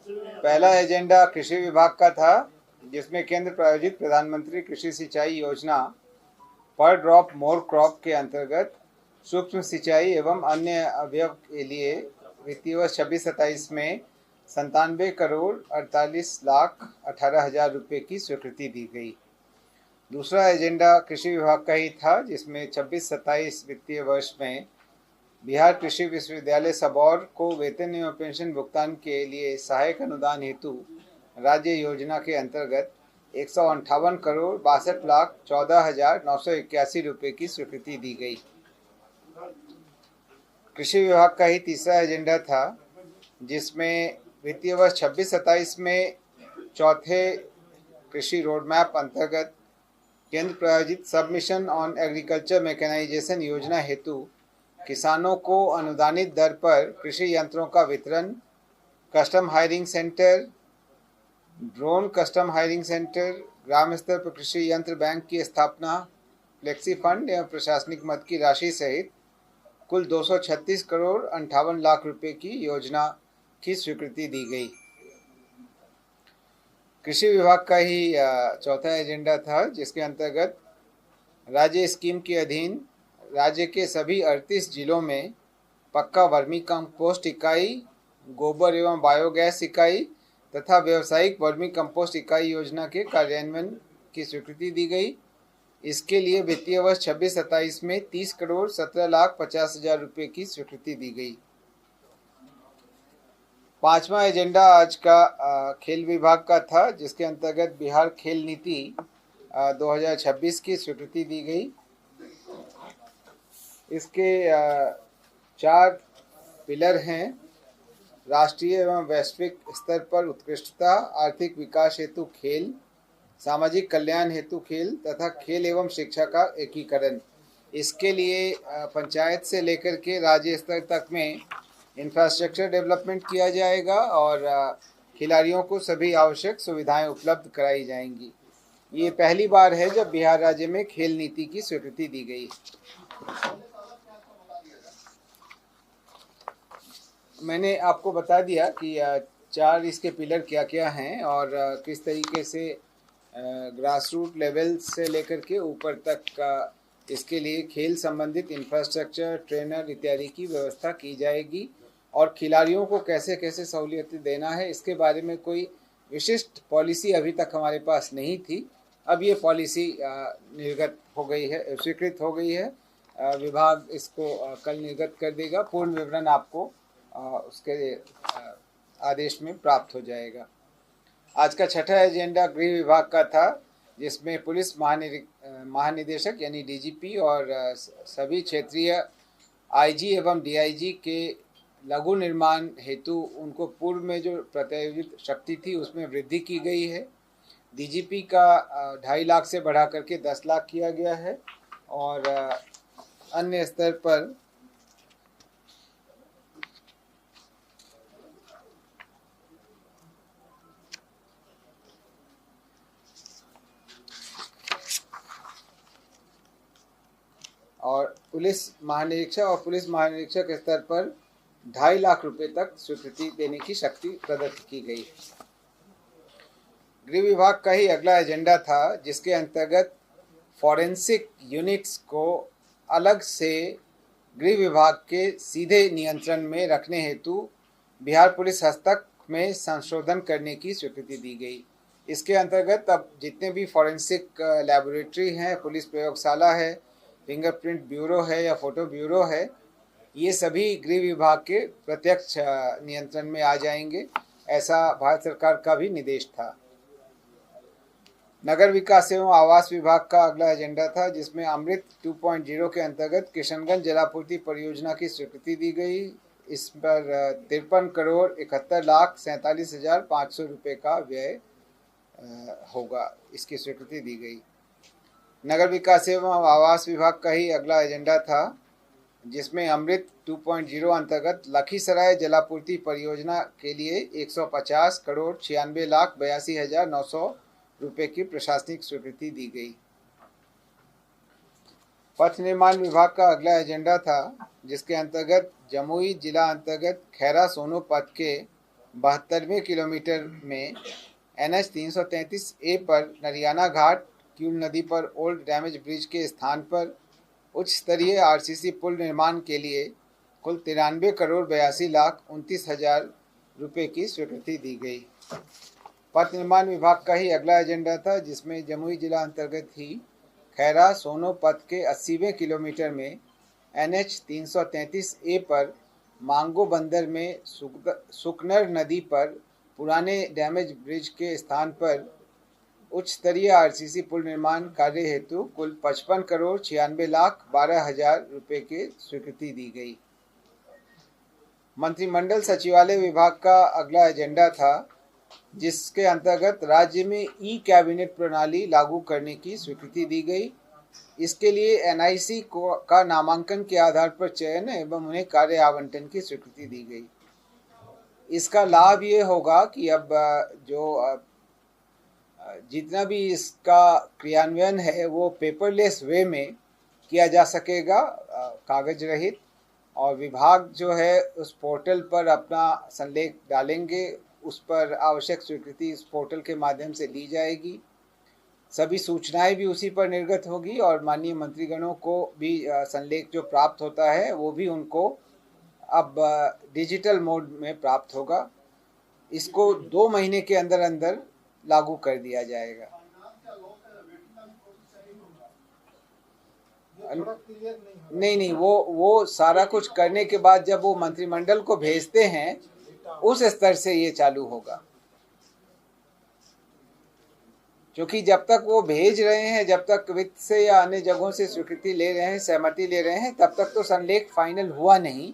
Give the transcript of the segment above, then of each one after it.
पहला एजेंडा कृषि विभाग का था, जिसमें केंद्र प्रायोजित प्रधानमंत्री कृषि सिंचाई योजना पर ड्रॉप मोर क्रॉप के अंतर्गत सूक्ष्म सिंचाई एवं अन्य अवयव के लिए वित्तीय वर्ष 26-27 में 97,48,18,000 रुपये की स्वीकृति दी गई। दूसरा एजेंडा कृषि विभाग का ही था, जिसमें 26-27 वित्तीय वर्ष में बिहार कृषि विश्वविद्यालय सबौर को वेतन एवं पेंशन भुगतान के लिए सहायक अनुदान हेतु राज्य योजना के अंतर्गत 158,62,14,981 रुपये की स्वीकृति दी गई। कृषि विभाग का ही तीसरा एजेंडा था, जिसमें वित्तीय वर्ष 26-27 में चौथे कृषि रोडमैप अंतर्गत केंद्र प्रायोजित सबमिशन ऑन एग्रीकल्चर मैकेनाइजेशन योजना हेतु किसानों को अनुदानित दर पर कृषि यंत्रों का वितरण, custom hiring centre, drone custom hiring centre, ग्राम स्तर पर कृषि यंत्र बैंक की स्थापना, फ्लेक्सी फंड एवं प्रशासनिक मद की राशि सहित कुल 236,58,00,000 रुपये की योजना की स्वीकृति दी गई। कृषि विभाग का ही चौथा एजेंडा था, जिसके अंतर्गत राज्य स्कीम के अधीन राज्य के सभी 38 जिलों में पक्का वर्मी कंपोस्ट इकाई, गोबर एवं बायोगैस इकाई तथा व्यावसायिक वर्मी कंपोस्ट इकाई योजना के कार्यान्वयन की स्वीकृति दी गई। इसके लिए वित्तीय वर्ष 26-27 में 30,17,50,000 रुपये की स्वीकृति दी गई। पांचवा एजेंडा आज का खेल विभाग का था, जिसके अंतर्गत बिहार खेल नीति 2026 की स्वीकृति दी गई। इसके 4 पिलर हैं: राष्ट्रीय एवं वैश्विक स्तर पर उत्कृष्टता, आर्थिक विकास हेतु खेल, सामाजिक कल्याण हेतु खेल तथा खेल एवं शिक्षा का एकीकरण। इसके लिए पंचायत से लेकर के राज्य स्तर तक में इंफ्रास्ट्रक्चर डेवलपमेंट किया जाएगा और खिलाड़ियों को सभी आवश्यक सुविधाएं उपलब्ध कराई जाएंगी। ये पहली बार है जब बिहार राज्य में खेल नीति की स्वीकृति दी गई। मैंने आपको बता दिया कि 4 इसके पिलर क्या क्या हैं और किस तरीके से ग्रास रूट लेवल से लेकर के ऊपर तक का इसके लिए खेल संबंधित इंफ्रास्ट्रक्चर, ट्रेनर इत्यादि की व्यवस्था की जाएगी और खिलाड़ियों को कैसे कैसे सहूलियतें देना है, इसके बारे में कोई विशिष्ट पॉलिसी अभी तक हमारे पास नहीं थी। अब ये पॉलिसी निर्गत हो गई है, स्वीकृत हो गई है। विभाग इसको कल निर्गत कर देगा। पूर्ण विवरण आपको उसके आदेश में प्राप्त हो जाएगा। आज का छठा एजेंडा गृह विभाग का था, जिसमें पुलिस महानिदेशक यानी डीजीपी और सभी क्षेत्रीय आईजी एवं डीआईजी के लघु निर्माण हेतु उनको पूर्व में जो प्रत्यायोजित शक्ति थी उसमें वृद्धि की गई है। डीजीपी का 2.5 लाख से बढ़ा करके 10 लाख किया गया है और अन्य स्तर पर और पुलिस महानिरीक्षक स्तर पर 2.5 लाख रुपए तक स्वीकृति देने की शक्ति प्रदत्त की गई। गृह विभाग का ही अगला एजेंडा था, जिसके अंतर्गत फॉरेंसिक यूनिट्स को अलग से गृह विभाग के सीधे नियंत्रण में रखने हेतु बिहार पुलिस हस्तक में संशोधन करने की स्वीकृति दी गई। इसके अंतर्गत अब जितने भी फॉरेंसिक लैबोरेटरी हैं, पुलिस प्रयोगशाला है, फिंगरप्रिंट ब्यूरो है या फोटो ब्यूरो है, ये सभी गृह विभाग के प्रत्यक्ष नियंत्रण में आ जाएंगे। ऐसा भारत सरकार का भी निर्देश था। नगर विकास एवं आवास विभाग का अगला एजेंडा था, जिसमें अमृत 2.0 के अंतर्गत किशनगंज जलापूर्ति परियोजना की स्वीकृति दी गई। इस पर 53,71,47,500 रुपये का व्यय होगा, इसकी स्वीकृति दी गई। नगर विकास एवं आवास विभाग का ही अगला एजेंडा था, जिसमें अमृत 2.0 अंतर्गत लखीसराय जलापूर्ति परियोजना के लिए 150,96,82,900 रुपये की प्रशासनिक स्वीकृति दी गई। पथ निर्माण विभाग का अगला एजेंडा था, जिसके अंतर्गत जमुई जिला अंतर्गत खैरा सोनो पथ के 72वें किलोमीटर में NH 333A पर नरियाना घाट क्यूल नदी पर ओल्ड डैमेज ब्रिज के स्थान पर उच्च स्तरीय RCC पुल निर्माण के लिए कुल 93 करोड़ 82 लाख 29 हजार रुपये की स्वीकृति दी गई। पथ निर्माण विभाग का ही अगला एजेंडा था, जिसमें जमुई जिला अंतर्गत ही खैरा सोनो पथ के 80वें किलोमीटर में NH 333A पर मांगो बंदर में सुकनर नदी पर पुराने डैमेज ब्रिज के स्थान पर उच्च स्तरीय RCC पुल निर्माण कार्य हेतु कुल 55 करोड़ 96 लाख 12 हजार रुपये की स्वीकृति दी गई। मंत्रिमंडल सचिवालय विभाग का अगला एजेंडा था, जिसके अंतर्गत राज्य में ई कैबिनेट प्रणाली लागू करने की स्वीकृति दी गई। इसके लिए NIC का नामांकन के आधार पर चयन एवं उन्हें कार्य आवंटन की स्वीकृति दी गई। इसका लाभ ये होगा कि अब जितना भी इसका क्रियान्वयन है वो पेपरलेस वे में किया जा सकेगा, कागज रहित, और विभाग जो है उस पोर्टल पर अपना संलेख डालेंगे, उस पर आवश्यक स्वीकृति इस पोर्टल के माध्यम से ली जाएगी। सभी सूचनाएं भी उसी पर निर्गत होगी और माननीय मंत्रीगणों को भी संलेख जो प्राप्त होता है वो भी उनको अब डिजिटल मोड में प्राप्त होगा। इसको 2 महीने के अंदर अंदर लागू कर दिया जाएगा। नहीं, वो सारा कुछ करने के बाद जब वो मंत्रिमंडल को भेजते हैं उस स्तर से ये चालू होगा, क्योंकि जब तक वो भेज रहे हैं, जब तक वित्त से या अन्य जगहों से स्वीकृति ले रहे हैं, सहमति ले रहे हैं, तब तक तो संलेख फाइनल हुआ नहीं।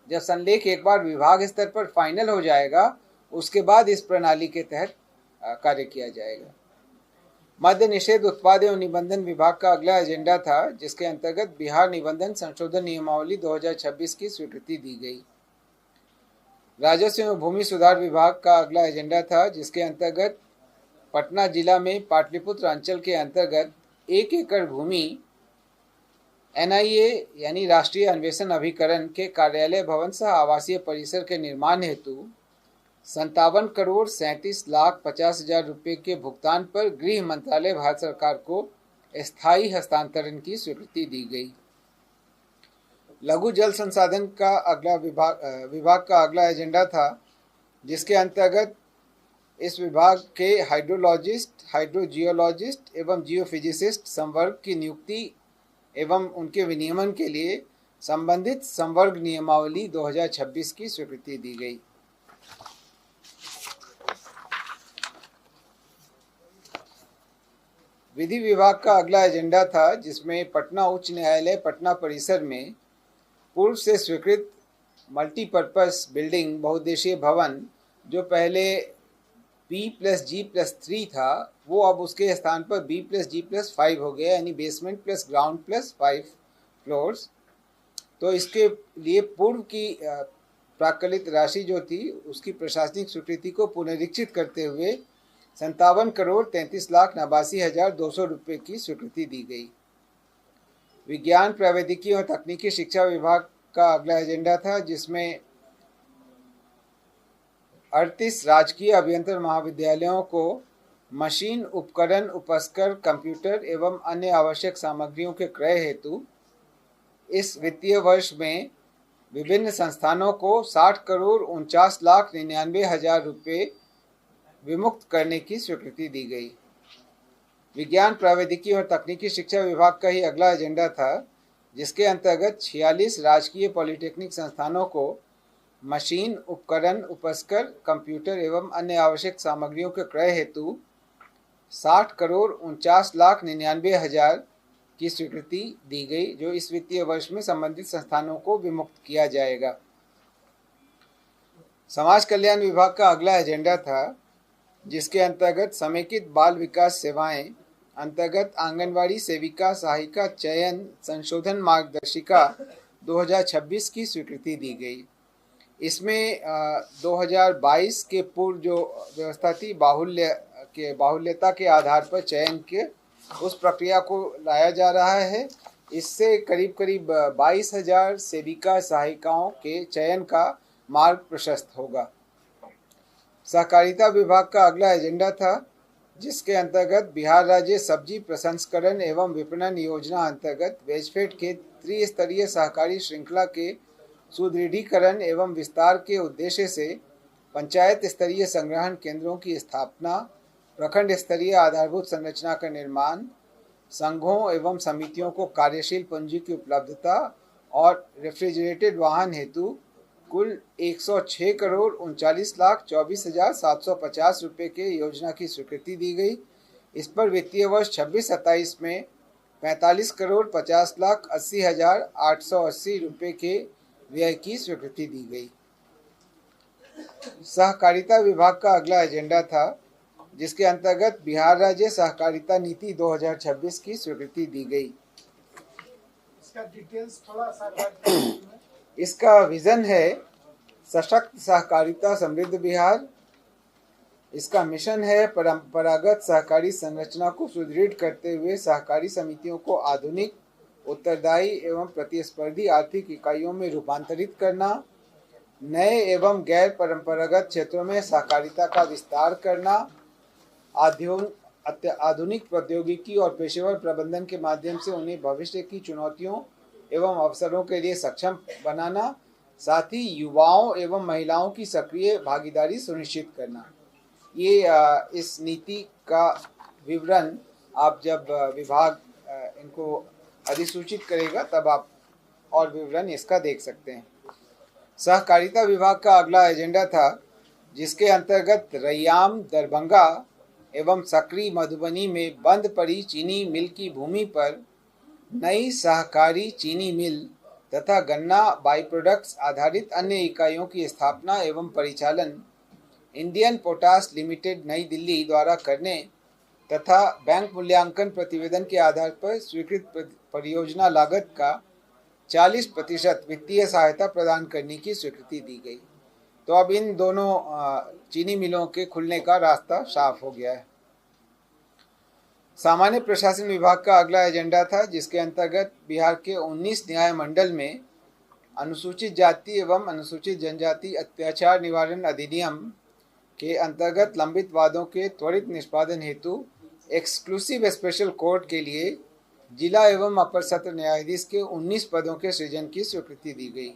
जब संलेख एक बार विभाग स्तर पर फाइनल हो जाएगा, उसके बाद इस प्रणाली के तहत कार्य किया जाएगा। मद्य निषेध उत्पाद एवं निबंधन विभाग का अगला एजेंडा था, जिसके अंतर्गत बिहार निबंधन संशोधन नियमावली 2026 की स्वीकृति दी गई। राजस्व एवं भूमि सुधार विभाग का अगला एजेंडा था, जिसके अंतर्गत पटना जिला में पाटलिपुत्र अंचल के अंतर्गत 1 एकड़ भूमि NIA यानी राष्ट्रीय अन्वेषण अभिकरण के कार्यालय भवन सह आवासीय परिसर के निर्माण हेतु 57 करोड़ 37 लाख 50 हजार रुपये के भुगतान पर गृह मंत्रालय भारत सरकार को स्थायी हस्तांतरण की स्वीकृति दी गई। लघु जल संसाधन का अगला विभाग का अगला एजेंडा था, जिसके अंतर्गत इस विभाग के हाइड्रोलॉजिस्ट, हाइड्रोजियोलॉजिस्ट एवं जियोफिजिसिस्ट संवर्ग की नियुक्ति एवं उनके विनियमन के लिए संबंधित संवर्ग नियमावली 2026 की स्वीकृति दी गई। विधि विभाग का अगला एजेंडा था, जिसमें पटना उच्च न्यायालय पटना परिसर में पूर्व से स्वीकृत मल्टीपर्पस बिल्डिंग बहुउद्देशीय भवन, जो पहले B+G+3 था, वो अब उसके स्थान पर B+G+5 हो गया, यानी basement plus ground plus 5 floors. तो इसके लिए पूर्व की प्राक्कलित राशि जो थी उसकी प्रशासनिक स्वीकृति को पुनरीक्षित करते हुए 57 करोड़ 33 लाख 89 हजार 200 रुपये की स्वीकृति दी गई। विज्ञान प्रौद्योगिकी और तकनीकी शिक्षा विभाग का अगला एजेंडा था, जिसमें 38 राजकीय अभियंत्रण महाविद्यालयों को मशीन, उपकरण, उपस्कर, कंप्यूटर एवं अन्य आवश्यक सामग्रियों के क्रय हेतु इस वित्तीय वर्ष में विभिन्न संस्थानों को 60 करोड़ 49 लाख 99 हजार रुपये विमुक्त करने की स्वीकृति दी गई। विज्ञान प्रौद्योगिकी और तकनीकी शिक्षा विभाग का ही अगला एजेंडा था, जिसके अंतर्गत 46 राजकीय पॉलिटेक्निक संस्थानों को मशीन, उपकरण, उपस्कर, कंप्यूटर एवं अन्य आवश्यक सामग्रियों के क्रय हेतु 60 करोड़ 49 लाख 99 हजार की स्वीकृति दी गई, जो इस वित्तीय वर्ष में संबंधित संस्थानों को विमुक्त किया जाएगा। समाज कल्याण विभाग का अगला एजेंडा था, जिसके अंतर्गत समेकित बाल विकास सेवाएं अंतर्गत आंगनवाड़ी सेविका सहायिका चयन संशोधन मार्गदर्शिका 2026 की स्वीकृति दी गई। इसमें 2022 के पूर्व जो व्यवस्था थी बाहुल्यता के आधार पर चयन के उस प्रक्रिया को लाया जा रहा है। इससे करीब 22,000 सेविका सहायिकाओं के चयन का मार्ग प्रशस्त होगा। सहकारिता विभाग का अगला एजेंडा था, जिसके अंतर्गत बिहार राज्य सब्जी प्रसंस्करण एवं विपणन योजना अंतर्गत वेजफेड के त्रिस्तरीय सहकारी श्रृंखला के सुदृढ़ीकरण एवं विस्तार के उद्देश्य से पंचायत स्तरीय संग्रहण केंद्रों की स्थापना, प्रखंड स्तरीय आधारभूत संरचना का निर्माण, संघों एवं समितियों को कार्यशील पूंजी की उपलब्धता और रेफ्रिजरेटेड वाहन हेतु कुल 106 करोड़ 39,24,750 रुपये के योजना की स्वीकृति दी गई। इस पर वित्तीय वर्ष 26-27 में 45 करोड़ 50,80,880 रुपये के व्यय की स्वीकृति दी गई। सहकारिता विभाग का अगला एजेंडा था, जिसके अंतर्गत बिहार राज्य सहकारिता नीति 2026 की स्वीकृति दी गई। इसका डिटेल्स थोड़ा सा इसका विजन है सशक्त सहकारिता समृद्ध बिहार। इसका मिशन है परंपरागत सहकारी संरचना को सुदृढ़ करते हुए सहकारी समितियों को आधुनिक, उत्तरदायी एवं प्रतिस्पर्धी आर्थिक इकाइयों में रूपांतरित करना, नए एवं गैर परंपरागत क्षेत्रों में सहकारिता का विस्तार करना, आधुनिक प्रौद्योगिकी और पेशेवर प्रबंधन के माध्यम से उन्हें भविष्य की चुनौतियों एवं अवसरों के लिए सक्षम बनाना, साथ ही युवाओं एवं महिलाओं की सक्रिय भागीदारी सुनिश्चित करना। ये इस नीति का विवरण आप जब विभाग इनको अधिसूचित करेगा तब आप और विवरण इसका देख सकते हैं। सहकारिता विभाग का अगला एजेंडा था, जिसके अंतर्गत रैयाम दरभंगा एवं सकरी मधुबनी में बंद पड़ी चीनी मिल की भूमि पर नई सहकारी चीनी मिल तथा गन्ना बाई प्रोडक्ट्स आधारित अन्य इकाइयों की स्थापना एवं परिचालन इंडियन पोटास लिमिटेड नई दिल्ली द्वारा करने तथा बैंक मूल्यांकन प्रतिवेदन के आधार पर स्वीकृत परियोजना लागत का 40% वित्तीय सहायता प्रदान करने की स्वीकृति दी गई। तो अब इन दोनों चीनी मिलों के खुलने का रास्ता साफ हो गया है। सामान्य प्रशासन विभाग का अगला एजेंडा था, जिसके अंतर्गत बिहार के 19 न्याय मंडल में अनुसूचित जाति एवं अनुसूचित जनजाति अत्याचार निवारण अधिनियम के अंतर्गत लंबित वादों के त्वरित निष्पादन हेतु एक्सक्लूसिव स्पेशल कोर्ट के लिए जिला एवं अपर सत्र न्यायाधीश के 19 पदों के सृजन की स्वीकृति दी गई।